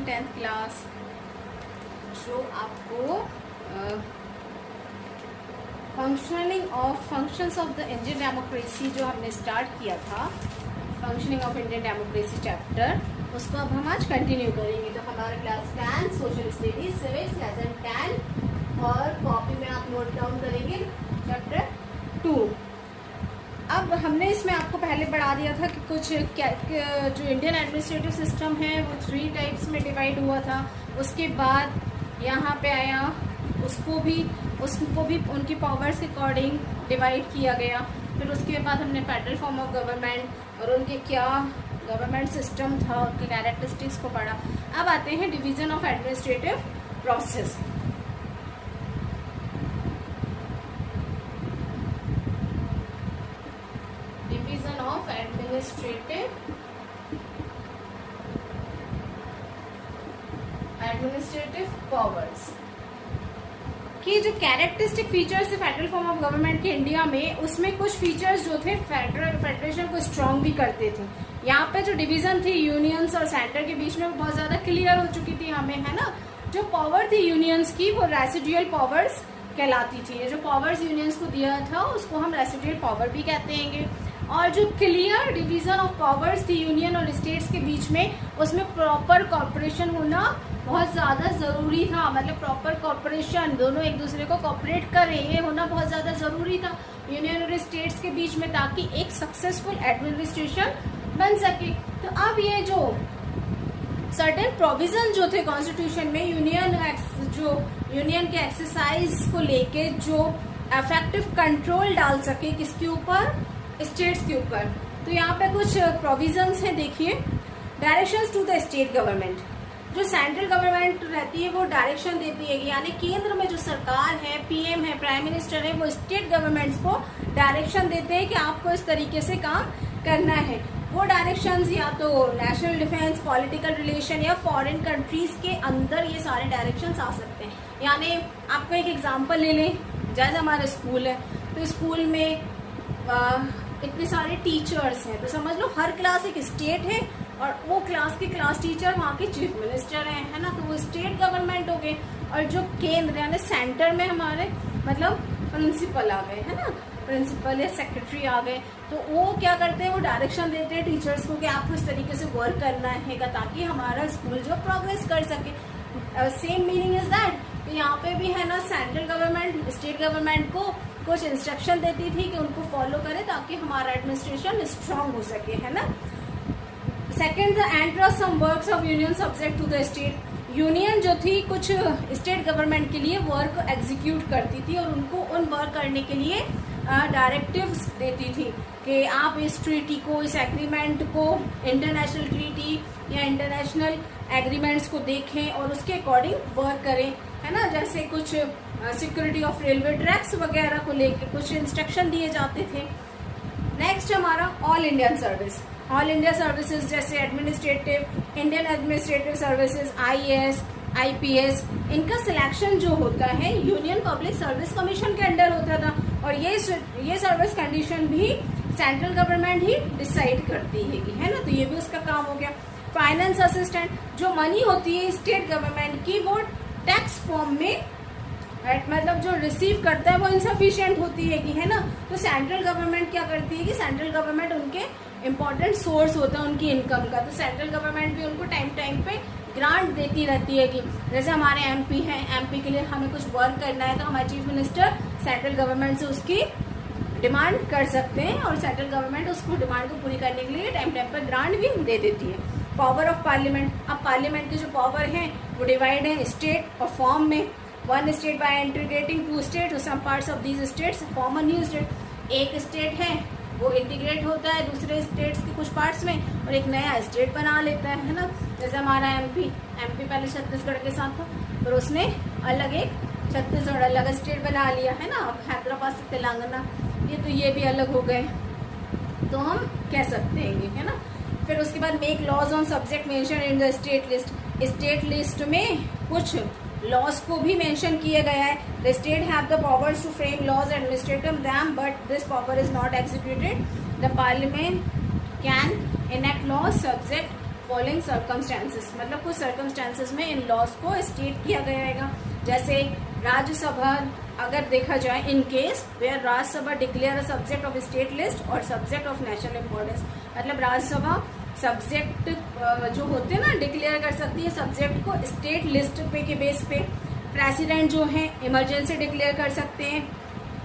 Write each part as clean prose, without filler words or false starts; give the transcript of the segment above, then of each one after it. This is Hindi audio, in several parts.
इन 10th क्लास, जो आपको functions of the Indian democracy जो हमने स्टार्ट किया था, functioning of Indian democracy chapter, उसको अब हम आज कंटिन्यू करेंगे। तो हमारा class 10 social studies civics lesson 10 और कॉपी में आप नोट डाउन करेंगे चैप्टर 2। अब हमने इसमें आपको पहले पढ़ा दिया था कि कुछ जो इंडियन एडमिनिस्ट्रेटिव सिस्टम है वो 3 टाइप्स में डिवाइड हुआ था। उसके बाद यहाँ पे आया उसको भी उनकी पावर्स के अकॉर्डिंग डिवाइड किया गया। फिर उसके बाद हमने फेडरल फॉर्म ऑफ गवर्नमेंट और उनके क्या गवर्नमेंट सिस्टम था, उनकी कैरेक्टरिस्टिक्स को पढ़ा। अब आते हैं division of administrative process. Division of administrative powers कि जो कैरेक्टरिस्टिक फीचर्स थे फेडरल फॉर्म ऑफ गवर्नमेंट के इंडिया में, उसमें कुछ फीचर्स जो थे फेडरेशन को स्ट्रांग भी करते थे। यहाँ पे जो डिवीजन थी यूनियंस और सेंटर के बीच में वो बहुत ज्यादा क्लियर हो चुकी थी हमें, है ना। जो पावर थी यूनियंस की वो रेसिडुअल पावर्स कहलाती थी। ये जो पावर्स यूनियंस को दिया था उसको हम रेसिडुअल पावर भी कहते हैं। और जो क्लियर डिवीजन ऑफ पावर्स थी यूनियन और स्टेट्स के बीच में, उसमें प्रॉपर कॉर्पोरेशन होना बहुत ज्यादा जरूरी था। मतलब प्रॉपर कॉर्पोरेशन, दोनों एक दूसरे को कॉर्पोरेट करें, ये होना बहुत ज्यादा जरूरी था यूनियन और स्टेट्स के बीच में, ताकि एक सक्सेसफुल एडमिनिस्ट्रेशन बन सके। तो अब ये जो सर्टेन प्रोविजन जो थे कॉन्स्टिट्यूशन में यूनियन के एक्सरसाइज को लेके जो इफेक्टिव कंट्रोल डाल सके किसके ऊपर, स्टेट्स के ऊपर। तो यहाँ पे कुछ प्रोविजंस हैं, देखिए। Directions to the state government, जो सेंट्रल गवर्नमेंट रहती है वो डायरेक्शन देती है, यानी केंद्र में जो सरकार है, पीएम है, प्राइम मिनिस्टर है, वो स्टेट गवर्नमेंट्स को डायरेक्शन देते हैं कि आपको इस तरीके से काम करना है। वो डायरेक्शंस या तो नेशनल डिफेंस, पॉलिटिकल रिलेशन या फॉरेन कंट्रीज के अंदर ये सारे डायरेक्शंस आ सकते हैं। यानी आपको एक एग्जांपल ले लें, जैसे हमारा स्कूल है, तो स्कूल में इतने सारे टीचर्स हैं, तो समझ लो हर क्लास एक स्टेट है और वो क्लास के क्लास टीचर वहाँ के चीफ मिनिस्टर हैं, है ना। तो वो स्टेट गवर्नमेंट हो गए। और जो केंद्र यानी सेंटर में हमारे मतलब प्रिंसिपल आ गए, है ना, प्रिंसिपल या सेक्रेटरी आ गए। तो वो क्या करते हैं, वो डायरेक्शन देते हैं टीचर्स को कि आपको इस तरीके से वर्क करना है ताकि हमारा स्कूल जो प्रोग्रेस कर सके। सेम मीनिंग इज दैट यहाँ पे भी है ना, सेंट्रल गवर्नमेंट स्टेट गवर्नमेंट को कुछ इंस्ट्रक्शन देती थी कि उनको फॉलो करे ताकि हमारा एडमिनिस्ट्रेशन स्ट्रांग हो सके, है ना। Second, the enter some works of union subject to the state. Union जो थी कुछ स्टेट गवर्नमेंट के लिए वर्क एग्जीक्यूट करती थी और उनको उन वर्क करने के लिए डायरेक्टिव्स देती थी कि आप इस ट्रीटी को, इस एग्रीमेंट को, इंटरनेशनल ट्रीटी या इंटरनेशनल एग्रीमेंट्स को देखें और उसके अकॉर्डिंग वर्क करें, है ना। जैसे कुछ सिक्योरिटी ऑफ रेलवे ट्रैक्स वगैरह को लेके कुछ इंस्ट्रक्शन दिए जाते थे। नेक्स्ट हमारा all Indian service, all India services जैसे administrative, Indian administrative services, IAS, IPS, इनका सिलेक्शन जो होता है यूनियन पब्लिक सर्विस कमीशन के अंडर होता था। और ये सर्विस कंडीशन भी सेंट्रल गवर्नमेंट ही डिसाइड करती है ना। तो ये भी उसका काम हो गया। फाइनेंस असिस्टेंट, जो मनी होती है स्टेट गवर्नमेंट की वो टैक्स फॉर्म में मतलब जो रिसीव करता है वो इनसफिशिएंट होती है ना। तो सेंट्रल गवर्नमेंट क्या करती है कि सेंट्रल गवर्नमेंट उनके इम्पोर्टेंट सोर्स होता है उनकी इनकम का। तो सेंट्रल गवर्नमेंट भी उनको टाइम टाइम पे ग्रांट देती रहती है कि जैसे हमारे एमपी हैं, एमपी के लिए हमें कुछ वर्क करना है तो हमारे चीफ मिनिस्टर सेंट्रल गवर्नमेंट से उसकी डिमांड कर सकते हैं और सेंट्रल गवर्नमेंट उसको डिमांड को पूरी करने के लिए टाइम टाइम पर ग्रांट भी दे देती है। पावर ऑफ पार्लियामेंट, अब पार्लियामेंट के जो पावर हैं वो डिवाइड है स्टेट और फॉर्म में। One state by integrating two state, some parts of these states form a new state. एक स्टेट है वो इंटीग्रेट होता है दूसरे स्टेट्स के कुछ पार्ट्स में और एक नया स्टेट बना लेता है ना। जैसे हमारा एमपी पहले छत्तीसगढ़ के साथ था, फिर उसने अलग एक छत्तीसगढ़ अलग स्टेट बना लिया, है ना। अब हैदराबाद से तेलंगाना, ये भी अलग हो गए, तो हम कह सकते हैं, है ना। फिर उसके बाद make laws on subject mention in the state list. State list में कुछ लॉज को भी मेंशन किया गया है। The state have the powers to frame laws administrative them but this power is not executed. The parliament can enact laws subject following circumstances, मतलब कुछ सर्कमस्टेंसेस में इन लॉज को स्टेट किया गया है। जैसे राज्यसभा अगर देखा जाए, in case where Rajya Sabha declare a subject of state list और सब्जेक्ट ऑफ नेशनल इंपॉर्टेंस, मतलब राज्यसभा सब्जेक्ट जो होते हैं ना डिक्लेयर कर सकती है सब्जेक्ट को स्टेट लिस्ट पे के बेस पे। प्रेसिडेंट जो है इमरजेंसी डिक्लेयर कर सकते हैं,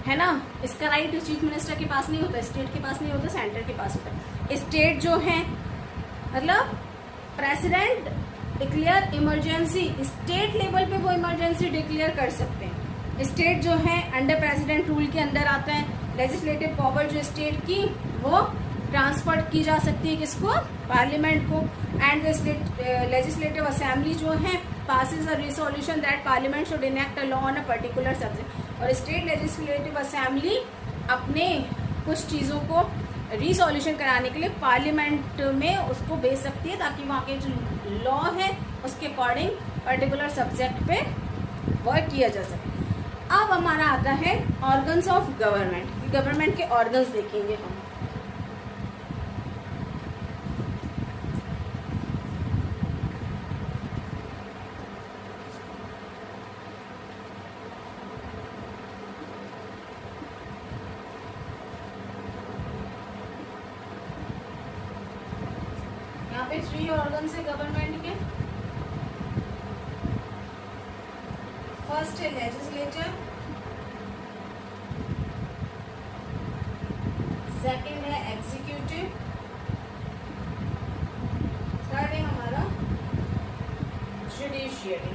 है ना। इसका राइट चीफ मिनिस्टर के पास नहीं होता, स्टेट के पास नहीं होता, सेंटर के पास होता है। स्टेट जो है मतलब president declare emergency, state level पे वो इमरजेंसी डिक्लेयर कर सकते हैं। स्टेट जो है अंडर प्रेसिडेंट रूल के अंदर आता है। लेजिस्लेटिव पावर जो स्टेट की वो ट्रांसफर की जा सकती है किसको, पार्लियामेंट को। एंड लेजिस्लेटिव असेंबली जो है passes a resolution that parliament should enact a law on a particular subject। और स्टेट लेजिस्लेटिव असेंबली अपने कुछ चीज़ों को रिसोल्यूशन कराने के लिए पार्लियामेंट में उसको भेज सकती है ताकि वहाँ के जो लॉ है उसके अकॉर्डिंग पर्टिकुलर सब्जेक्ट पे वर्क किया जा सके। अब हमारा आता है ऑर्गन्स ऑफ गवर्नमेंट। गवर्नमेंट के ऑर्गन्स देखेंगे हम। यहाँ पे 3 ऑर्गन्स है गवर्नमेंट के। फर्स्ट है लेजिस्लेचर, सेकंड है एग्जीक्यूटिव, थर्ड है हमारा जुडिशियरी।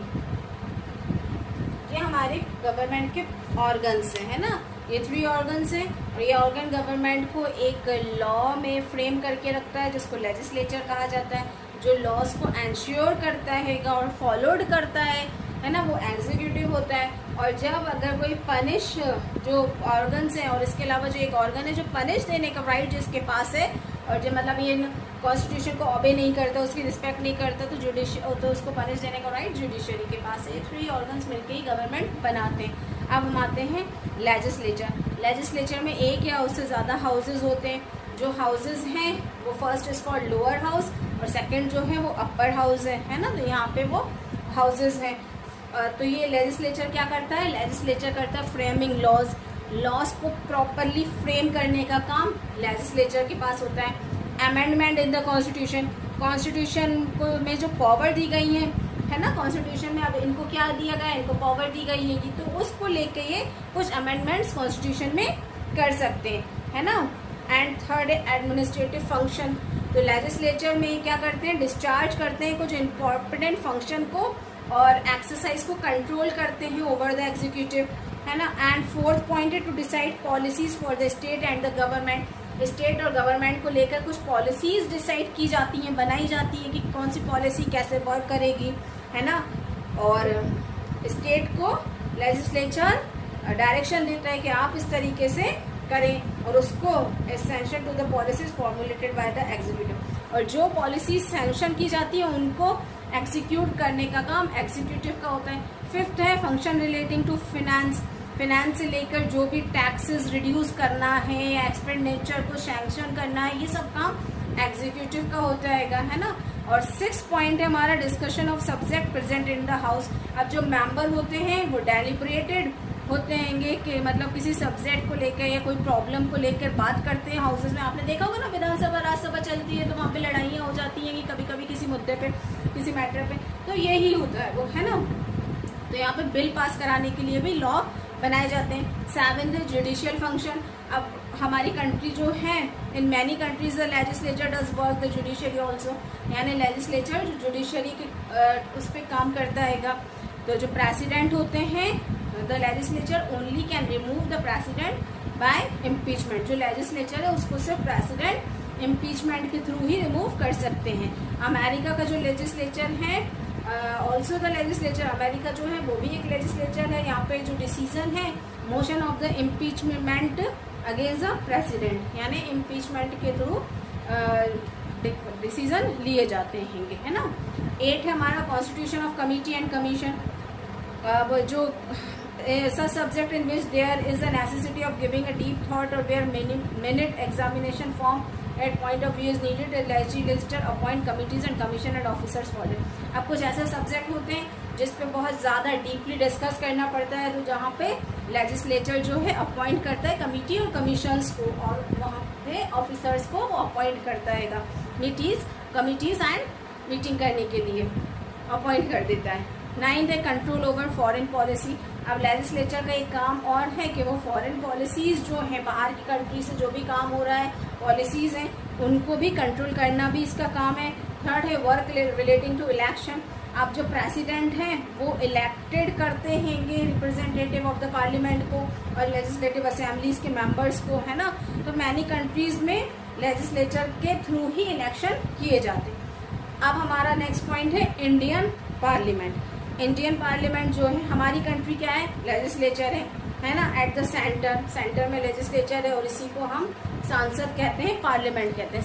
ये हमारे गवर्नमेंट के ऑर्गन्स है ना। ये 3 ऑर्गन्स हैं और ये ऑर्गन गवर्नमेंट को एक लॉ में फ्रेम करके रखता है जिसको लेजिस्लेचर कहा जाता है, जो लॉज को एंश्योर करता है और फॉलोड करता है ना, वो एग्जीक्यूटिव होता है। और जब अगर कोई पनिश जो ऑर्गन्स हैं और इसके अलावा जो एक ऑर्गन है जो पनिश देने का राइट जिसके पास है और जो मतलब ये कॉन्स्टिट्यूशन को ओबे नहीं करता, उसकी रिस्पेक्ट नहीं करता, तो उसको पनिश देने का राइट जुडिशरी के पास है। 3 ऑर्गन्स मिलकर ही गवर्नमेंट बनाते हैं। अब हम आते हैं लेजिस्लेचर। लेजिस्लेचर में एक या उससे ज़्यादा हाउसेज होते हैं। जो हाउसेज हैं वो first is called lower house और सेकंड जो है वो अपर हाउस है ना। तो यहाँ पे वो हाउसेज हैं। तो ये लेजिस्लेचर क्या करता है, लेजिस्लेचर करता है फ्रेमिंग लॉज को प्रॉपरली फ्रेम करने का काम लेजिस्लेचर के पास होता है। अमेंडमेंट इन द कॉन्स्टिट्यूशन को में जो पावर दी गई है ना, कॉन्स्टिट्यूशन में अब इनको क्या दिया गया है, इनको पावर दी गई है, तो उसको लेके ये कुछ अमेंडमेंट्स कॉन्स्टिट्यूशन में कर सकते हैं, है ना। एंड थर्ड है एडमिनिस्ट्रेटिव फंक्शन। तो लेजिस्लेचर में क्या करते हैं, डिस्चार्ज करते हैं कुछ इम्पोर्टेंट फंक्शन को और एक्सरसाइज को कंट्रोल करते हैं ओवर द एग्जीक्यूटिव, है ना। एंड फोर्थ पॉइंट है to decide policies for the state and the government. State और गवर्नमेंट को लेकर कुछ पॉलिसीज डिसाइड की जाती हैं, बनाई जाती है कि कौन सी पॉलिसी कैसे वर्क करेगी, है ना। और स्टेट को लेजिस्लेचर डायरेक्शन देता है कि आप इस तरीके से करें और उसको sanction to the policies formulated by the executive. और जो पॉलिसीज सैंक्शन की जाती है उनको एग्जीक्यूट करने का काम एग्जीक्यूटिव का होता है। फिफ्थ है function relating to finance. Finance से लेकर जो भी टैक्सेस रिड्यूस करना है या एक्सपेंडिचर को सैंक्शन करना है, ये सब काम एग्जीक्यूटिव का होता है ना। और 6 पॉइंट है हमारा discussion of subject present in the house. अब जो मेंबर होते हैं वो डेलिब्रेटेड होते हैं कि मतलब किसी सब्जेक्ट को लेकर या कोई प्रॉब्लम को लेकर बात करते हैं हाउसेज में। आपने देखा होगा ना, विधानसभा राज्यसभा चलती है तो वहाँ पे लड़ाइयाँ हो जाती हैं कि कभी कभी किसी मुद्दे पे, किसी मैटर पे, तो यही होता है वो, है ना। तो यहाँ पे बिल पास कराने के लिए भी लॉ बनाए जाते हैं। 7th है जुडिशियल फंक्शन। अब हमारी कंट्री जो है, in many countries the legislature does work the judiciary also, यानी लेजिस्लेचर जो जुडिशरी के उस पर काम करता है। तो जो प्रेसिडेंट होते हैं, the legislature only can remove the president bye impeachment. जो लेजिस्लेचर है उसको सिर्फ प्रेसिडेंट इम्पीचमेंट के थ्रू ही रिमूव कर सकते हैं। अमेरिका का जो लेजिस्लेचर है, ऑल्सो द लेजिस्लेचर, अमेरिका जो है वो भी एक लेजिस्लेचर है। यहाँ पे जो डिसीजन है, motion of the impeachment against the president, यानी इम्पीचमेंट के थ्रू डिसीजन लिए जाते हैं, है ना। 8 है हमारा constitution of committee and commission. जो such subject in which there is a necessity of giving a deep thought or where minute examination form at point of view is needed legislature appoint committees and commission and officers for it. अब कुछ ऐसे सब्जेक्ट होते हैं जिस पे बहुत ज़्यादा डीपली डिस्कस करना पड़ता है, तो जहाँ पे लेजिस्लेचर जो है अपॉइंट करता है कमिटी और कमीशंस को, और वहाँ पे ऑफिसर्स को वो अपॉइंट करता है कमिटीज एंड मीटिंग करने के लिए अपॉइंट कर देता है। 9 है कंट्रोल ओवर फॉरेन पॉलिसी। अब लेजिस्लेचर का एक काम और है कि वो फॉरेन पॉलिसीज जो हैं, बाहर की कंट्री से जो भी काम हो रहा है, पॉलिसीज हैं, उनको भी कंट्रोल करना भी इसका काम है। 3rd है वर्क रिलेटिंग टू इलेक्शन। अब जो प्रेसिडेंट हैं वो इलेक्टेड करते हैंगे रिप्रेजेंटेटिव ऑफ द पार्लियामेंट को और लेजिस्लेटिव असेंबलीज के मेंबर्स को, है ना। तो मैनी कंट्रीज में लेजिस्लेचर के थ्रू ही इलेक्शन किए जाते हैं। अब हमारा नेक्स्ट पॉइंट है इंडियन पार्लियामेंट। इंडियन पार्लियामेंट जो है हमारी कंट्री क्या है, लेजिस्लेचर है ना, एट द सेंटर में लेजिस्लेचर है, और इसी को हम सांसद कहते हैं, पार्लियामेंट कहते हैं।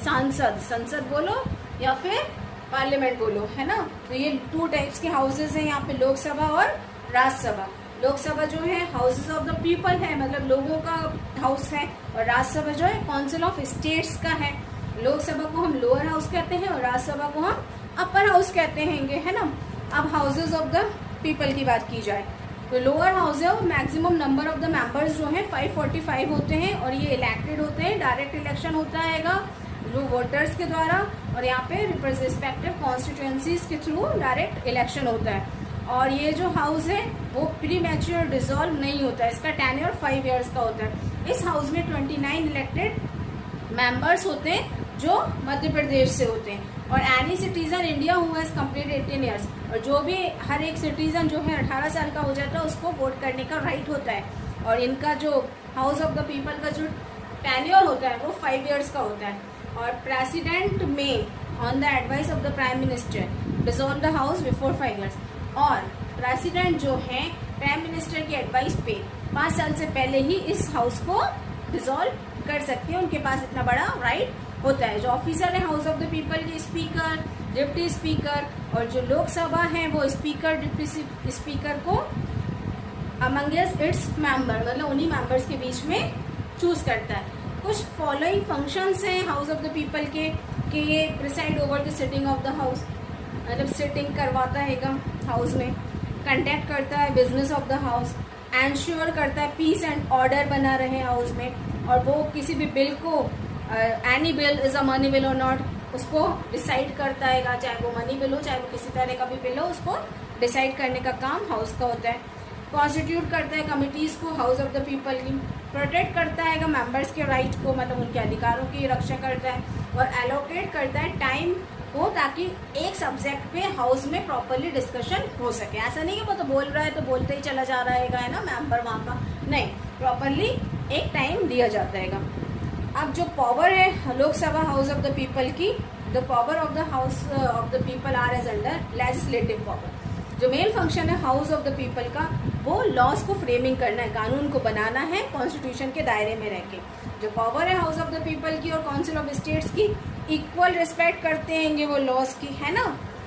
संसद बोलो या फिर पार्लियामेंट बोलो, है ना। तो ये 2 टाइप्स के हाउसेज हैं यहाँ पे, लोकसभा और राज्यसभा। लोकसभा जो है हाउसेज ऑफ द पीपल है, मतलब लोगों का हाउस है, और राज्यसभा जो है काउंसिल ऑफ स्टेट्स का है। लोकसभा को हम लोअर हाउस कहते हैं और राज्यसभा को हम अपर हाउस कहते हैं, है ना। अब हाउसेज ऑफ द पीपल की बात की जाए तो लोअर हाउस है, maximum number of the members जो है 545 होते हैं, और ये इलेक्टेड होते हैं, डायरेक्ट इलेक्शन होता हैगा जो वोटर्स के द्वारा, और यहाँ पे रिस्पेक्टिव कॉन्स्टिट्यूएंसीज के थ्रू डायरेक्ट इलेक्शन होता है। और ये जो हाउस है वो प्री मैच्योर डिसॉल्व नहीं होता है, इसका टेन्योर 5 इयर्स का होता है। इस हाउस में 29 इलेक्टेड मेंबर्स होते हैं जो मध्य प्रदेश से होते हैं, और any citizen India who has complete 18 years, और जो भी हर एक सिटीजन जो है 18 साल का हो जाता है उसको वोट करने का राइट होता है। और इनका जो हाउस ऑफ द पीपल का जो टेन्योर होता है वो 5 इयर्स का होता है। और प्रेसिडेंट में on the advice of the prime minister dissolve the house before 5 years. और प्रेसिडेंट जो है प्राइम मिनिस्टर की एडवाइस पे 5 साल से पहले ही इस हाउस को डिसॉल्व कर सकते हैं, उनके पास इतना बड़ा राइट होता है। जो ऑफिसर है हाउस ऑफ द पीपल के स्पीकर, डिप्टी स्पीकर, और जो लोकसभा है वो स्पीकर, डिप्टी स्पीकर को अमंगेस्ट इट्स मेंबर, मतलब उन्हीं मेंबर्स के बीच में चूज करता है। कुछ फॉलोइंग फंक्शंस हैं हाउस ऑफ द पीपल के कि ये preside over the sitting of the house, मतलब सिटिंग करवाता है हाउस में, कंडक्ट करता है business of the house, ensure करता है पीस एंड ऑर्डर बना रहे हाउस में, और वो किसी भी बिल को any bill is a money bill और नॉट उसको डिसाइड करता है, चाहे वो मनी बिल हो चाहे वो किसी तरह का भी बिल हो, उसको डिसाइड करने का काम हाउस का होता है। कॉन्स्टिट्यूट करता है कमिटीज को हाउस ऑफ द पीपल की, प्रोटेक्ट करता है मेंबर्स के राइट को, मतलब उनके अधिकारों की रक्षा करता है, और एलोकेट करता है टाइम को ताकि एक सब्जेक्ट पे हाउस में प्रॉपरली डिस्कशन हो सके। ऐसा नहीं है वो तो बोल रहा है तो बोलते ही चला जा रहा है ना मेंबर वहाँ का, नहीं, प्रॉपरली एक टाइम दिया जाता है। अब जो पावर है Lok Sabha house of the people की, the power of the house of the people are as under legislative power. जो मेन फंक्शन है हाउस ऑफ द पीपल का वो लॉज को फ्रेमिंग करना है, कानून को बनाना है कॉन्स्टिट्यूशन के दायरे में रह के। जो पावर है हाउस ऑफ द पीपल की और काउंसिल ऑफ स्टेट्स की, इक्वल रिस्पेक्ट करते हैं वो लॉज की, है ना।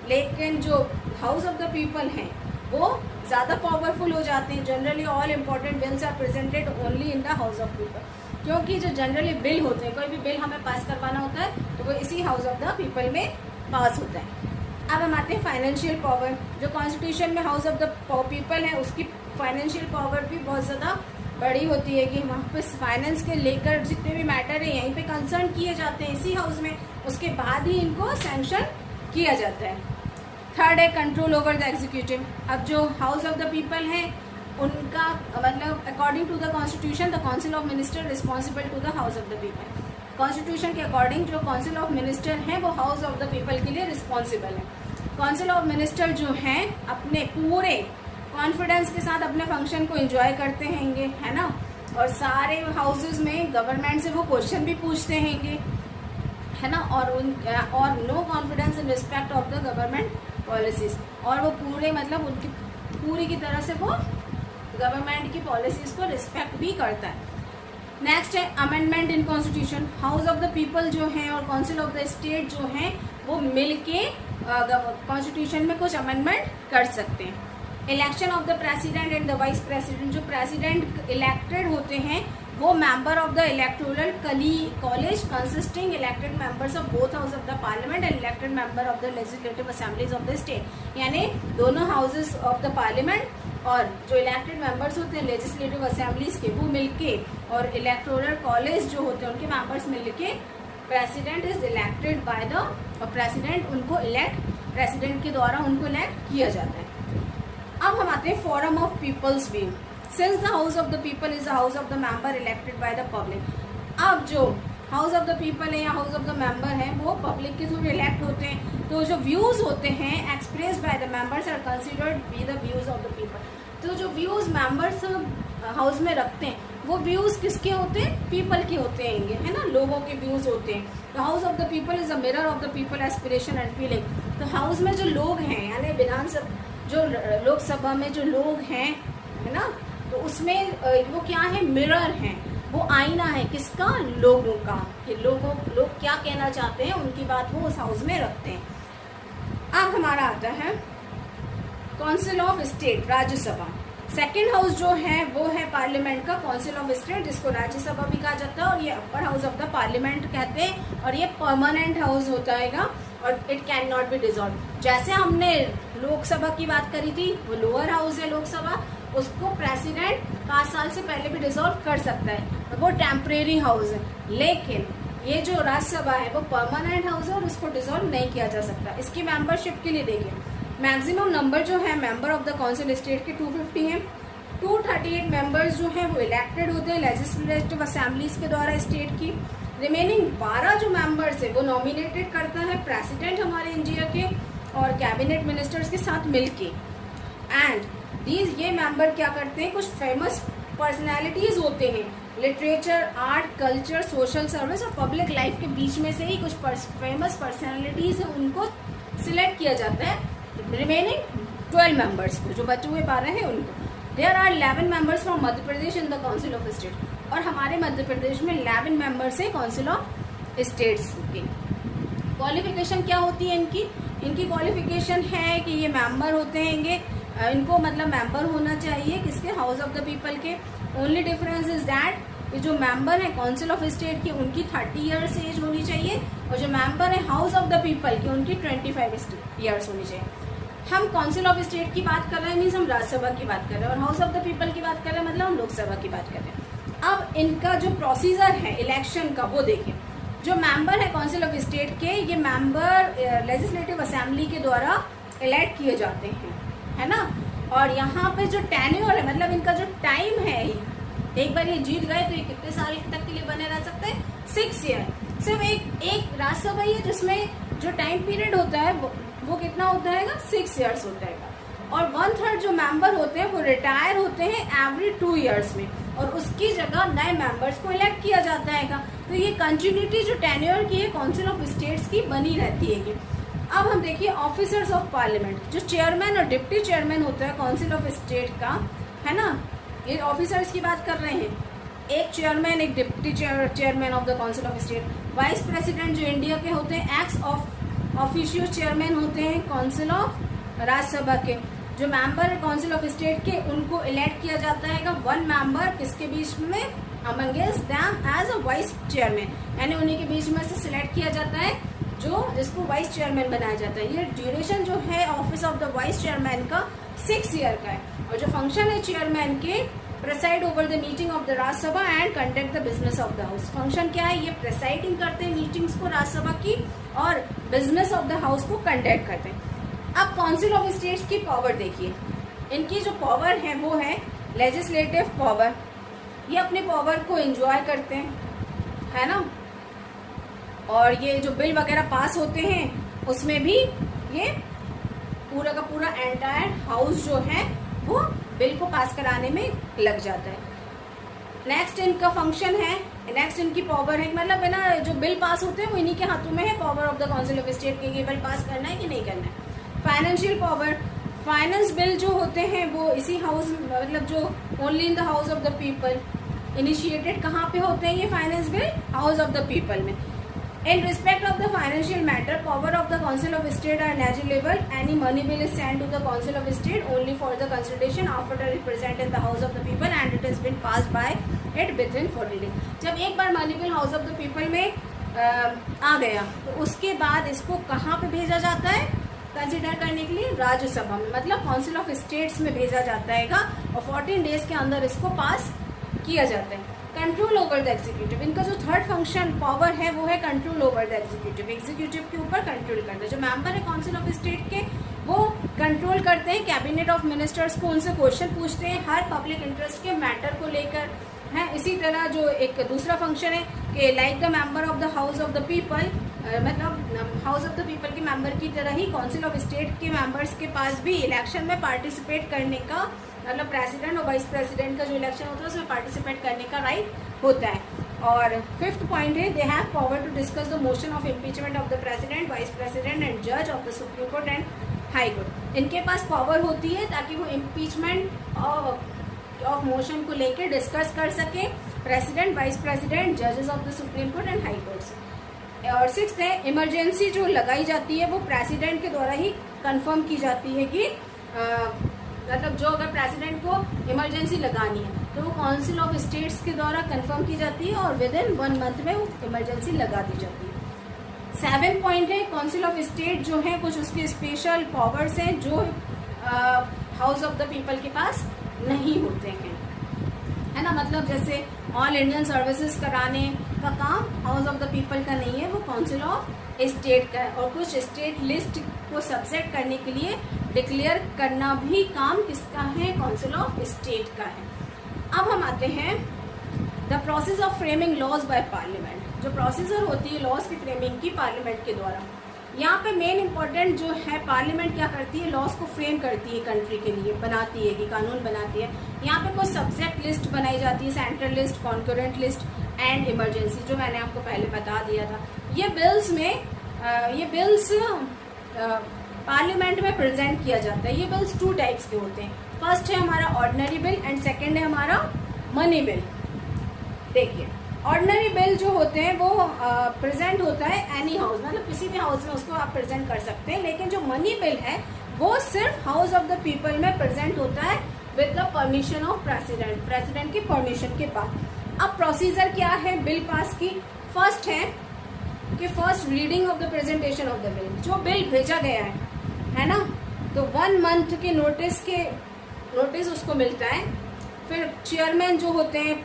लेकिन जो हाउस ऑफ द पीपल हैं वो ज़्यादा पावरफुल हो जाते हैं। Generally all important bills are presented only in the house of people, क्योंकि जो जनरली बिल होते हैं, कोई भी बिल हमें पास करवाना होता है तो वो इसी हाउस ऑफ द पीपल में पास होता है। अब हम आते हैं फाइनेंशियल पावर। जो कॉन्स्टिट्यूशन में हाउस ऑफ द पीपल है उसकी फाइनेंशियल पावर भी बहुत ज़्यादा बड़ी होती है कि वहाँ पे फाइनेंस के लेकर जितने भी मैटर है यहीं पे कंसर्न किए जाते हैं इसी हाउस में, उसके बाद ही इनको सैंक्शन किया जाता है। 3rd है कंट्रोल ओवर द एग्जीक्यूटिव। अब जो हाउस ऑफ द पीपल है उनका मतलब according to the constitution the council of minister responsible to the house of the people. Constitution के अकॉर्डिंग जो काउंसिल ऑफ मिनिस्टर हैं वो हाउस ऑफ द पीपल के लिए रिस्पॉन्सिबल है। काउंसिल ऑफ मिनिस्टर जो हैं अपने पूरे कॉन्फिडेंस के साथ अपने फंक्शन को एंजॉय करते हैंगे, है ना, और सारे हाउसेस में गवर्नमेंट से वो क्वेश्चन भी पूछते हैंगे, है ना, और no confidence in respect of the government policies, और वो पूरे मतलब उनकी पूरी की तरह से वो गवर्नमेंट की पॉलिसीज को रिस्पेक्ट भी करता है। नेक्स्ट है amendment in constitution. House of the people जो है और काउंसिल ऑफ द स्टेट जो हैं वो मिलके कॉन्स्टिट्यूशन में कुछ अमेंडमेंट कर सकते हैं। Election of the president and the vice president. जो प्रेसिडेंट इलेक्टेड होते हैं वो member of the electoral college consisting elected members of both house of the parliament and elected member of the legislative assemblies of the state. यानी दोनों हाउसेस ऑफ द पार्लियामेंट और जो इलेक्टेड मेंबर्स होते हैं लेजिस्लेटिव असेंबलीज के, वो मिलके, और इलेक्टोरल कॉलेज जो होते हैं उनके मेंबर्स मिलके president is elected by the, और प्रेसिडेंट उनको प्रेसिडेंट के द्वारा उनको इलेक्ट किया जाता है। अब हम आते हैं forum of people's view. Since the house of the people is the house of the member elected by the public. अब जो हाउस ऑफ द पीपल है या हाउस ऑफ द मेंबर है वो पब्लिक के थ्रू इलेक्ट होते हैं, तो जो व्यूज होते हैं expressed by the members are considered be the views of the people. तो जो व्यूज मेंबर्स हाउस में रखते हैं वो व्यूज किसके होते हैं? पीपल के होते हैं, है ना, लोगों के व्यूज होते हैं। The house of the people is a mirror of the people aspiration and feeling. तो हाउस में जो लोग हैं, यानी विधानसभा जो लोकसभा में जो लोग हैं, है ना, तो उसमें वो क्या है? मिरर हैं, वो आईना है किसका? लोगों का, कि लोग क्या कहना चाहते हैं उनकी बात वो उस हाउस में रखते हैं। अब हमारा आता है council of state, Rajya Sabha. Second house जो है वो है पार्लियामेंट का काउंसिल ऑफ स्टेट, जिसको राज्यसभा भी कहा जाता है, और ये upper house of the parliament कहते हैं, और ये परमानेंट हाउस होता है और it can not be dissolve. जैसे हमने लोकसभा की बात करी थी, वो लोअर हाउस है लोकसभा, उसको प्रेसिडेंट 5 साल से पहले भी डिसॉल्व कर सकता है, वो टेम्परेरी हाउस है। लेकिन ये जो राज्यसभा है वो परमानेंट हाउस है और उसको डिसॉल्व नहीं किया जा सकता। इसकी मेंबरशिप के लिए देखिए, मैक्सिमम नंबर जो है member of the council state के 250 हैं। 238 मेंबर्स जो हैं वो इलेक्टेड होते हैं लेजिस्लेटिव असेंबलीज के द्वारा स्टेट की। रिमेनिंग 12 जो मेंबर्स है वो नॉमिनेटेड करता है प्रेसिडेंट हमारे इंडिया के और कैबिनेट मिनिस्टर्स के साथ मिलके। एंड ये मेंबर क्या करते हैं? कुछ फेमस पर्सनैलिटीज होते हैं, literature, art, culture, social service और पब्लिक लाइफ के बीच में से ही कुछ फेमस पर्सनैलिटीज है, उनको सिलेक्ट किया जाता है। रिमेनिंग 12 मेंबर्स को, जो बचे हुए 12 हैं उनको। There are 11 members from Madhya Pradesh in the council of state, और हमारे मध्य प्रदेश में 11 मेंबर्स है काउंसिल ऑफ स्टेट्स की। क्वालिफिकेशन क्या होती है इनकी? इनकी क्वालिफिकेशन है कि ये मेंबर होते हैं, इनको मतलब मेंबर होना चाहिए किसके? हाउस ऑफ द पीपल के। ओनली डिफरेंस इज दैट जो मेंबर है काउंसिल ऑफ स्टेट की उनकी 30 ईयर्स एज होनी चाहिए, और जो मेंबर है हाउस ऑफ द पीपल की उनकी 25 ईयर्स होनी चाहिए। हम काउंसिल ऑफ स्टेट की बात कर रहे हैं, मीन्स हम राज्यसभा की बात कर रहे हैं, और हाउस ऑफ द पीपल की बात कर रहे हैं मतलब हम लोकसभा की बात कर रहे हैं। अब इनका जो प्रोसीजर है इलेक्शन का वो देखें। जो मेंबर है काउंसिल ऑफ स्टेट के, ये मेंबर लेजिस्लेटिव असेंबली के द्वारा इलेक्ट किए जाते हैं, है ना। और यहाँ पे जो टेन्योर है, मतलब इनका जो टाइम है, एक बार ये जीत गए तो ये कितने साल तक के लिए बने रह सकते हैं? 6 ईयर। सिर्फ एक राज्यसभा ही है जिसमें जो टाइम पीरियड होता है वो कितना होता है? 6 ईयर्स होता है। और 1/3 जो मेंबर होते हैं वो रिटायर होते हैं एवरी 2 ईयर्स में, और उसकी जगह नए मेंबर्स को इलेक्ट किया जाता है। तो ये कंटिन्यूटी जो टेन्योर की है काउंसिल ऑफ स्टेट्स की बनी रहती है। अब हम देखिए ऑफिसर्स ऑफ पार्लियामेंट, जो चेयरमैन और डिप्टी चेयरमैन होता है काउंसिल ऑफ स्टेट का, है ना, ये ऑफिसर्स की बात कर रहे हैं। एक चेयरमैन, एक deputy chairman of the council of state. Vice president जो इंडिया के होते हैं, एक्स ऑफिशियो चेयरमैन होते हैं काउंसिल ऑफ राज्यसभा के। जो मेंबर है काउंसिल ऑफ स्टेट के उनको इलेक्ट किया जाता है 1 मेंबर किसके बीच में? Amongst them as a vice chairman, यानी उन्हीं के बीच में से सिलेक्ट किया जाता है जिसको वाइस चेयरमैन बनाया जाता है। ये ड्यूरेशन जो है office of the vice chairman का 6 ईयर का है। और जो फंक्शन है चेयरमैन के, preside over the meeting of the Rajya Sabha and conduct the business of the house. Function क्या है? ये प्रेसाइडिंग करते हैं मीटिंग्स को राज्यसभा की और बिजनेस ऑफ द हाउस को कंडक्ट करते हैं। अब काउंसिल ऑफ स्टेट्स की पावर देखिए, इनकी जो पावर है वो है लेजिस्लेटिव पावर। ये अपने पावर को एंजॉय करते हैं, है ना, और ये जो बिल वगैरह पास होते हैं उसमें भी ये पूरा का पूरा एंटायर हाउस जो है वो बिल को पास कराने में लग जाता है। नेक्स्ट इनका फंक्शन है, नेक्स्ट इनकी पावर है, मतलब है ना, जो बिल पास होते हैं वो इन्हीं के हाथों में है, power of the council of state के, ये बिल पास करना है कि नहीं करना है। फाइनेंशियल पावर, फाइनेंस बिल जो होते हैं वो इसी हाउस, मतलब जो only in the house of the people initiated, कहाँ पे होते हैं ये finance bill? House of the people में। In respect of the financial matter, power of the Council of State are negligible. Any money bill is sent to the Council of State only for the consideration after represent in the House of the People, and it has been passed by it within 40 days. जब एक बार money bill house of the people में आ गया तो उसके बाद इसको कहाँ पे भेजा जाता है कंसिडर करने के लिए? राज्यसभा में, मतलब काउंसिल ऑफ स्टेट्स में भेजा जाता है और 14 डेज के अंदर इसको पास किया जाता है। कंट्रोल ओवर द एग्जीक्यूटिव, इनका जो थर्ड फंक्शन पावर है वो है control over the executive, executive के ऊपर कंट्रोल करना। जो मेंबर है काउंसिल ऑफ स्टेट के वो कंट्रोल करते हैं कैबिनेट ऑफ मिनिस्टर्स को, उनसे क्वेश्चन पूछते हैं हर पब्लिक इंटरेस्ट के मैटर को लेकर है। इसी तरह जो एक दूसरा फंक्शन है कि like the member of the house of the people, मतलब हाउस ऑफ द पीपल के मेंबर की तरह ही काउंसिल ऑफ स्टेट के मेंबर्स के पास भी इलेक्शन में पार्टिसिपेट करने का, मतलब प्रेसिडेंट और वाइस प्रेसिडेंट का जो इलेक्शन होता है उसमें पार्टिसिपेट करने का राइट होता है। और फिफ्थ पॉइंट है they have power to discuss the motion of impeachment of the president, vice president and जज of the supreme court and high court. इनके पास पावर होती है ताकि वो इम्पीचमेंट ऑफ मोशन को लेकर डिस्कस कर सके प्रेसिडेंट, वाइस प्रेसिडेंट, जजेस of the supreme court and high court से। और सिक्स्थ है इमरजेंसी जो लगाई जाती है वो प्रेसिडेंट के द्वारा ही कंफर्म की जाती है कि मतलब जो अगर प्रेसिडेंट को इमरजेंसी लगानी है तो वो काउंसिल ऑफ स्टेट्स के द्वारा कंफर्म की जाती है और विद इन 1 मंथ में वो इमरजेंसी लगा दी जाती है। 7 पॉइंट है काउंसिल ऑफ स्टेट जो है कुछ उसके स्पेशल पावर्स हैं जो हाउस ऑफ द पीपल के पास नहीं होते हैं, है ना। मतलब जैसे ऑल इंडियन सर्विसेज कराने का काम हाउस ऑफ द पीपल का नहीं है, वो काउंसिल ऑफ स्टेट का है। और कुछ स्टेट लिस्ट को सबसेट करने के लिए डिक्लेयर करना भी काम किसका है? काउंसिल ऑफ स्टेट का है। अब हम आते हैं the process of framing laws by parliament, जो प्रोसीजर होती है लॉज की फ्रेमिंग की पार्लियामेंट के द्वारा। यहाँ पे मेन इंपॉर्टेंट जो है पार्लियामेंट क्या करती है? लॉज को फ्रेम करती है, कंट्री के लिए बनाती है कि कानून बनाती है। यहाँ पे कुछ सब्जेक्ट लिस्ट बनाई जाती है, central list, concurrent list and emergency, जो मैंने आपको पहले बता दिया था। ये बिल्स पार्लियामेंट में प्रेजेंट किया जाता है। ये बिल्स 2 टाइप्स के होते हैं। फर्स्ट है हमारा ऑर्डिनरी बिल एंड सेकेंड है हमारा मनी बिल। देखिए ऑर्डिनरी बिल जो होते हैं वो प्रेजेंट होता है एनी हाउस, मतलब किसी भी हाउस में उसको आप प्रेजेंट कर सकते हैं। लेकिन जो मनी बिल है वो सिर्फ हाउस ऑफ द पीपल में प्रेजेंट होता है with the permission of president, president की परमिशन के बाद। अब प्रोसीजर क्या है बिल पास की? फर्स्ट है कि first reading of the presentation of the bill, जो बिल भेजा गया है ना, तो 1 मंथ के नोटिस उसको मिलता है। फिर चेयरमैन जो होते हैं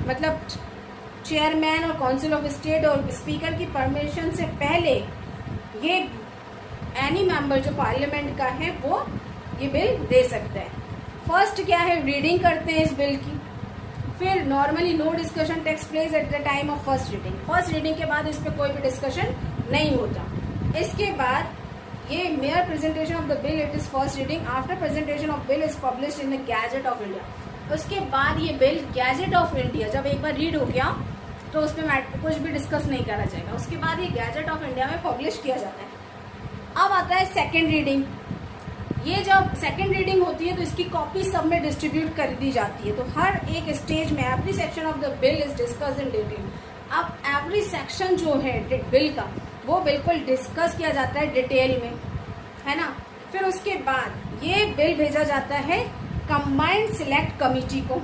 मतलब चेयरमैन और काउंसिल ऑफ स्टेट और स्पीकर की परमिशन से पहले ये एनी मेंबर जो पार्लियामेंट का है वो ये बिल दे सकता है। फर्स्ट क्या है? रीडिंग करते हैं इस बिल की। फिर normally no discussion takes place at the time of first reading. First reading के बाद इस पर कोई भी डिस्कशन नहीं होता। इसके बाद ये mayor presentation of the bill, it is first reading. After presentation of bill is published in the gadget of India. उसके बाद ये बिल गैजेट ऑफ इंडिया जब एक बार रीड हो गया तो उसमें कुछ भी डिस्कस नहीं करा जाएगा। उसके बाद ये गैजेट ऑफ इंडिया में पब्लिश किया जाता है। अब आता है सेकेंड रीडिंग। ये जब सेकेंड रीडिंग होती है तो इसकी कॉपी सब में डिस्ट्रीब्यूट कर दी जाती है। तो हर एक स्टेज में every section of the bill is discuss in detail. अब एवरी सेक्शन जो है बिल का वो बिल्कुल डिस्कस किया जाता है डिटेल में, है ना। फिर उसके बाद ये बिल भेजा जाता है कंबाइंड सिलेक्ट कमिटी को।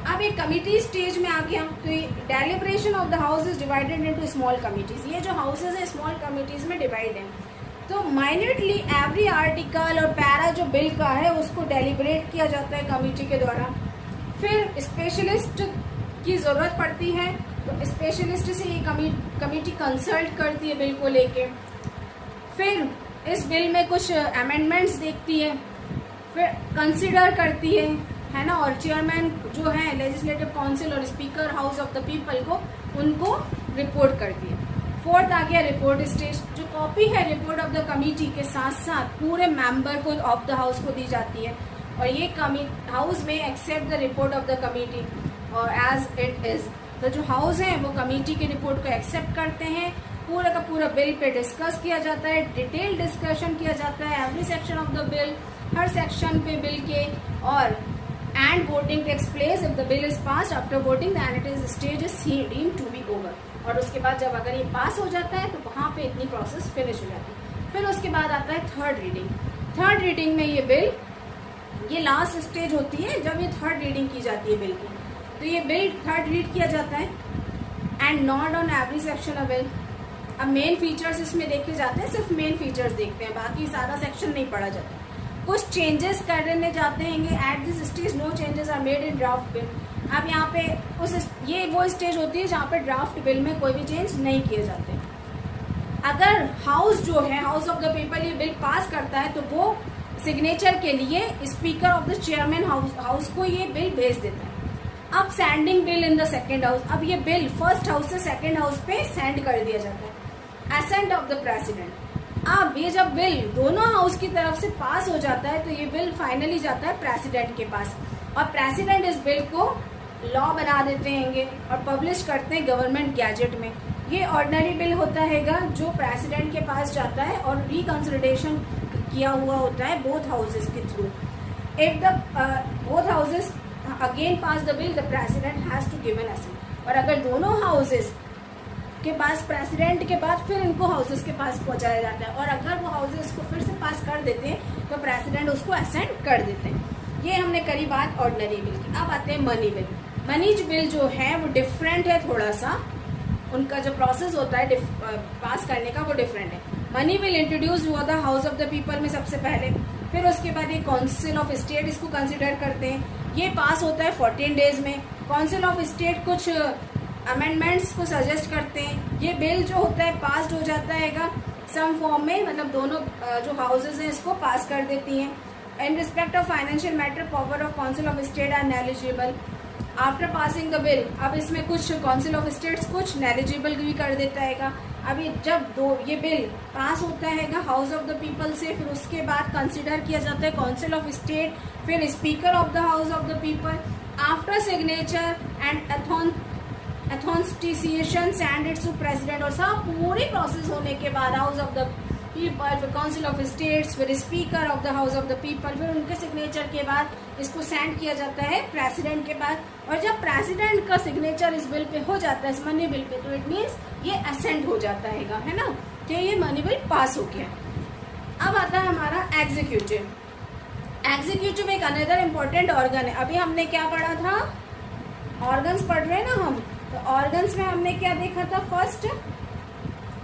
अब एक कमिटी स्टेज में आ गया तो deliberation of the house is divided into small committees. ये जो हाउसेज है स्मॉल कमिटीज में डिवाइड है। तो माइन्यूटली एवरी आर्टिकल और पैरा जो बिल का है उसको डेलिब्रेट किया जाता है कमिटी के द्वारा। फिर स्पेशलिस्ट की जरूरत पड़ती है तो स्पेशलिस्ट से ये कमिटी कंसल्ट करती है बिल को लेके। फिर इस बिल में कुछ अमेंडमेंट्स देखती है, फिर कंसिडर करती है ना। और चेयरमैन जो है लेजिस्लेटिव काउंसिल और speaker house of the people को उनको रिपोर्ट करती है। फोर्थ आ गया रिपोर्ट स्टेज। जो कॉपी है रिपोर्ट ऑफ द कमिटी के साथ साथ पूरे मेंबर को ऑफ द हाउस को दी जाती है और ये हाउस में accept the report of the committee और एज इट इज। तो जो हाउस है वो कमिटी की रिपोर्ट को एक्सेप्ट करते हैं। पूरा का पूरा बिल पे डिस्कस किया जाता है, डिटेल डिस्कशन किया जाता है every section of the bill, हर सेक्शन पे बिल के। और and voting takes place if the bill is pass. After voting the end stage is deemed to be over. और उसके बाद जब अगर ये पास हो जाता है तो वहाँ पे इतनी प्रोसेस फिनिश हो जाती है। फिर उसके बाद आता है थर्ड रीडिंग। थर्ड रीडिंग में ये बिल, ये लास्ट स्टेज होती है जब ये थर्ड रीडिंग की जाती है बिल की। तो ये बिल थर्ड रीड किया जाता है and not on every section of bill. अब मेन फीचर्स इसमें देखे जाते हैं, सिर्फ मेन फीचर्स देखते हैं, बाकी सारा सेक्शन नहीं पढ़ा जाता। कुछ चेंजेस करने जाते हैं at this stage no changes are made in draft bill. अब यहाँ पे ये वो स्टेज होती है जहाँ पे ड्राफ्ट बिल में कोई भी चेंज नहीं किए जाते। अगर हाउस जो है, हाउस ऑफ द पीपल, ये बिल पास करता है तो वो सिग्नेचर के लिए speaker of the chairman house को ये बिल भेज देता है। अब sending bill in the second house, अब ये बिल फर्स्ट हाउस से सेकेंड हाउस पे सेंड कर दिया जाता है। एसेंट ऑफ द प्रेसिडेंट, अब ये जब बिल दोनों हाउस की तरफ से पास हो जाता है तो ये बिल फाइनली जाता है प्रेसिडेंट के पास, और प्रेसिडेंट इस बिल को लॉ बना देते हैं और पब्लिश करते हैं गवर्नमेंट गैजेट में। ये ऑर्डिनरी बिल होता हैगा जो प्रेसिडेंट के पास जाता है और रिकंसिडरेशन किया हुआ होता है बोथ हाउसेस के थ्रू। If the both houses again pass the bill the president has to give an assent, और अगर दोनों हाउसेस के पास प्रेसिडेंट के बाद फिर इनको हाउसेस के पास पहुंचाया जाता है, और अगर वो हाउसेस को फिर से पास कर देते हैं तो प्रेसिडेंट उसको असेंट कर देते हैं। ये हमने करी बात ऑर्डिनरी बिल की। अब आते हैं मनी बिल। मनी बिल जो है वो डिफरेंट है, थोड़ा सा उनका जो प्रोसेस होता है पास करने का वो डिफरेंट है। मनी बिल इंट्रोड्यूस हुआ था हाउस ऑफ द पीपल में सबसे पहले, फिर उसके बाद ये काउंसिल ऑफ स्टेट इसको कंसिडर करते हैं। ये पास होता है 14 डेज में। काउंसिल ऑफ स्टेट कुछ अमेंडमेंट्स को सजेस्ट करते हैं। ये बिल जो होता है पास हो जाता है सम फॉर्म में, मतलब दोनों जो हाउसेज हैं इसको पास कर देती हैं। In respect of financial matter power of council of state are negligible after passing the bill. अब इसमें कुछ काउंसिल ऑफ स्टेट्स कुछ नेलिजिबल भी कर देता है। अभी जब ये बिल पास होता है हाउस ऑफ द पीपल से, फिर उसके बाद कंसिडर किया जाता है काउंसिल ऑफ स्टेट, फिर speaker of the house of the people. After signature and authentication send its to president, और सब पूरी प्रोसेस होने के बाद हाउस ऑफ द पीपल, फिर काउंसिल ऑफ स्टेट्स, फिर speaker of the house of the people, फिर उनके सिग्नेचर के बाद इसको सेंड किया जाता है प्रेसिडेंट के पास। और जब प्रेसिडेंट का सिग्नेचर इस बिल पे हो जाता है, इस मनी बिल पे, तो इट मीन्स ये असेंट हो जाता है ना, कि ये मनी बिल पास हो गया। अब आता है हमारा एग्जीक्यूटिव। एग्जीक्यूटिव एक अनदर इम्पोर्टेंट ऑर्गन है। अभी हमने क्या पढ़ा था, ऑर्गन्स पढ़ रहे हैं ना हम, तो ऑर्गन्स में हमने क्या देखा था, फर्स्ट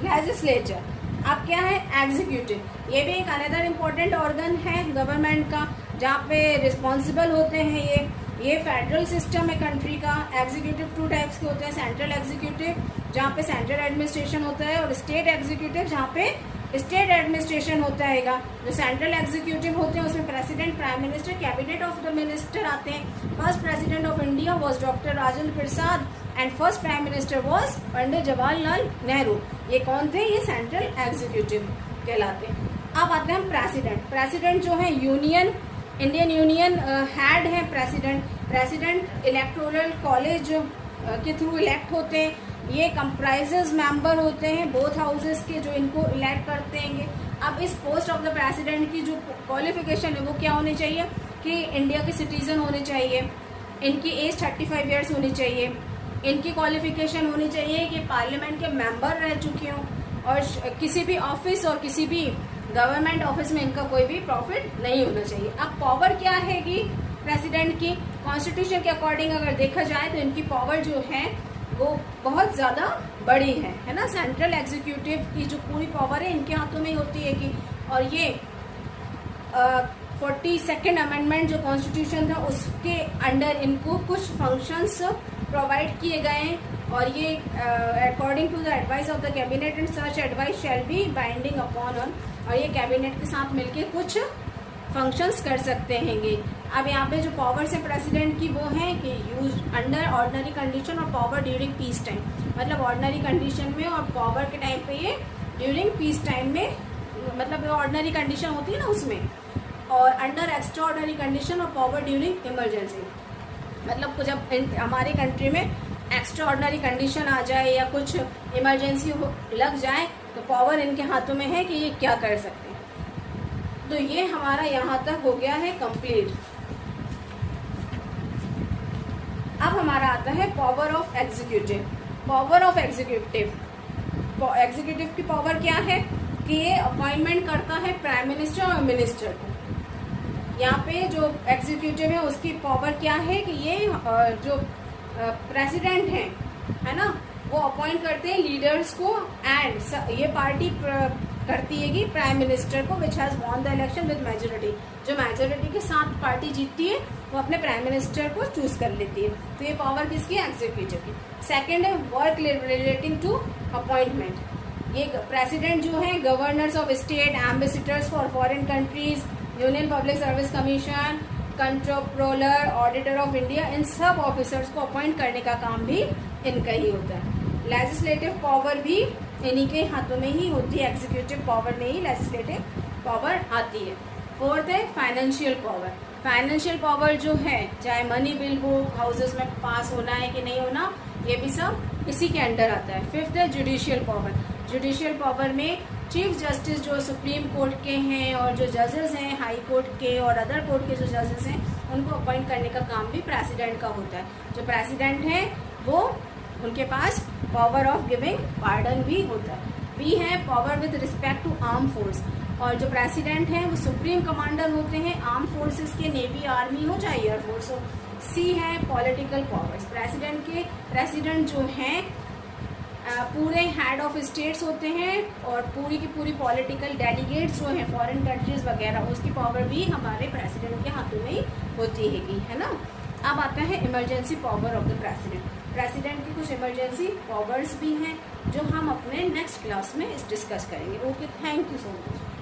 लेजिस्लेचर, अब क्या है एग्जीक्यूटिव। ये भी एक अनदर इम्पोर्टेंट ऑर्गन है गवर्नमेंट का, जहाँ पे रिस्पॉन्सिबल होते हैं ये फेडरल सिस्टम है कंट्री का। एग्जीक्यूटिव 2 टाइप्स के होते हैं, सेंट्रल एग्जीक्यूटिव जहाँ पे सेंट्रल एडमिनिस्ट्रेशन होता है, और स्टेट एग्जीक्यूटिव जहाँ पे स्टेट एडमिनिस्ट्रेशन होता है। जो सेंट्रल एग्जीक्यूटिव होते हैं उसमें president, prime minister, cabinet of the minister आते हैं। First president of India was doctor Rajendra Prasad and first prime minister was Pandit Jawaharlal Nehru. ये कौन थे, ये सेंट्रल एग्जीक्यूटिव कहलाते हैं। अब आते हैं हम प्रेसिडेंट। प्रेसिडेंट जो है यूनियन, इंडियन यूनियन हेड है प्रेसिडेंट। प्रेसिडेंट इलेक्टोरल कॉलेज के थ्रू इलेक्ट होते हैं। ये कंप्राइजेज मेंबर होते हैं बोथ हाउसेस के, जो इनको इलेक्ट करते हैं। अब इस पोस्ट ऑफ द प्रेसिडेंट की जो क्वालिफिकेशन है वो क्या होनी चाहिए कि इंडिया के सिटीजन होने चाहिए, इनकी एज 35 ईयर्स होनी चाहिए, इनकी क्वालिफिकेशन होनी चाहिए कि पार्लियामेंट के मेंबर रह चुके हों, और किसी भी ऑफिस और किसी भी गवर्नमेंट ऑफिस में इनका कोई भी प्रॉफिट नहीं होना चाहिए। अब पावर क्या हैगी प्रेसिडेंट की, कॉन्स्टिट्यूशन के अकॉर्डिंग अगर देखा जाए तो इनकी पावर जो है वो बहुत ज़्यादा बड़ी है ना। सेंट्रल एग्जीक्यूटिव की जो पूरी पावर है इनके हाथों में ही होती है कि, और ये 42nd अमेंडमेंट जो कॉन्स्टिट्यूशन था उसके अंडर इनको कुछ फंक्शंस प्रोवाइड किए गए हैं, और ये according to the advice of the cabinet and such advice shall be binding upon on, और ये कैबिनेट के साथ मिलके कुछ फंक्शंस कर सकते हैंगे। अब यहाँ पे जो पावर्स है प्रेसिडेंट की वो है कि यूज अंडर ऑर्डिनरी कंडीशन और पावर ड्यूरिंग पीस टाइम, मतलब ऑर्डिनरी कंडीशन में और पावर के टाइम पे ये ड्यूरिंग पीस टाइम में, मतलब ऑर्डिनरी कंडीशन होती है ना उसमें, और अंडर एक्स्ट्रा ऑर्डिनरी कंडीशन और पावर ड्यूरिंग इमरजेंसी, मतलब जब हमारी कंट्री में एक्स्ट्रा ऑर्डिनरी कंडीशन आ जाए या कुछ इमरजेंसी लग जाए तो पावर इनके हाथों में है कि ये क्या कर सकते हैं। तो ये हमारा यहाँ तक हो गया है कंप्लीट। अब हमारा आता है power of executive. Power of executive की पावर क्या है कि ये अपॉइंटमेंट करता है प्राइम मिनिस्टर और मिनिस्टर को। यहाँ पे जो एग्जीक्यूटिव है उसकी पावर क्या है कि ये जो प्रेसिडेंट हैं, है ना, वो अपॉइंट करते हैं लीडर्स को, एंड ये पार्टी करती है कि प्राइम मिनिस्टर को which has won the election with majority, जो मेजोरिटी के साथ पार्टी जीतती है वो अपने प्राइम मिनिस्टर को चूज कर लेती है। तो ये पावर किसकी है? एग्जीक्यूटिव की। सेकेंड है वर्क रिलेटिंग टू अपॉइंटमेंट। ये प्रेसिडेंट जो है governors of state, ambassadors for foreign countries, union public service commission, controller, auditor of India, इन सब ऑफिसर्स को अपॉइंट करने का काम भी इनका ही होता है। लेजिस्लेटिव पावर भी इन्हीं के हाथों में ही होती है, एग्जीक्यूटिव पावर में ही लेजिस्लेटिव पावर आती है। फोर्थ है फाइनेंशियल पावर। फाइनेंशियल पावर जो है, चाहे मनी बिल हो, हाउसेस में पास होना है कि नहीं होना, ये भी सब इसी के अंडर आता है। फिफ्थ है जुडिशियल पावर। जुडिशियल पावर में चीफ जस्टिस जो सुप्रीम कोर्ट के हैं और जो जजेस हैं हाई कोर्ट के और अदर कोर्ट के जो जजेस हैं, उनको अपॉइंट करने का काम भी प्रेसिडेंट का होता है। जो प्रेसिडेंट है वो, उनके पास पावर ऑफ गिविंग पार्डन भी होता है। बी है power with respect to arm force, और जो प्रेसिडेंट हैं वो सुप्रीम कमांडर होते हैं आर्म फोर्सेस के, नेवी, आर्मी हो चाहे एयरफोर्स हो। सी है पॉलिटिकल पावर्स। प्रेसिडेंट जो हैं पूरे हेड ऑफ स्टेट्स होते हैं, और पूरी की पूरी पॉलिटिकल डेलीगेट्स जो हैं फॉरेन कंट्रीज वगैरह, उसकी पावर भी हमारे प्रेसिडेंट के हाथों में ही होती है ना। अब आता है emergency power of the president. President की कुछ इमरजेंसी पावर्स भी हैं जो हम अपने नेक्स्ट क्लास में डिस्कस करेंगे। Okay, thank you so much.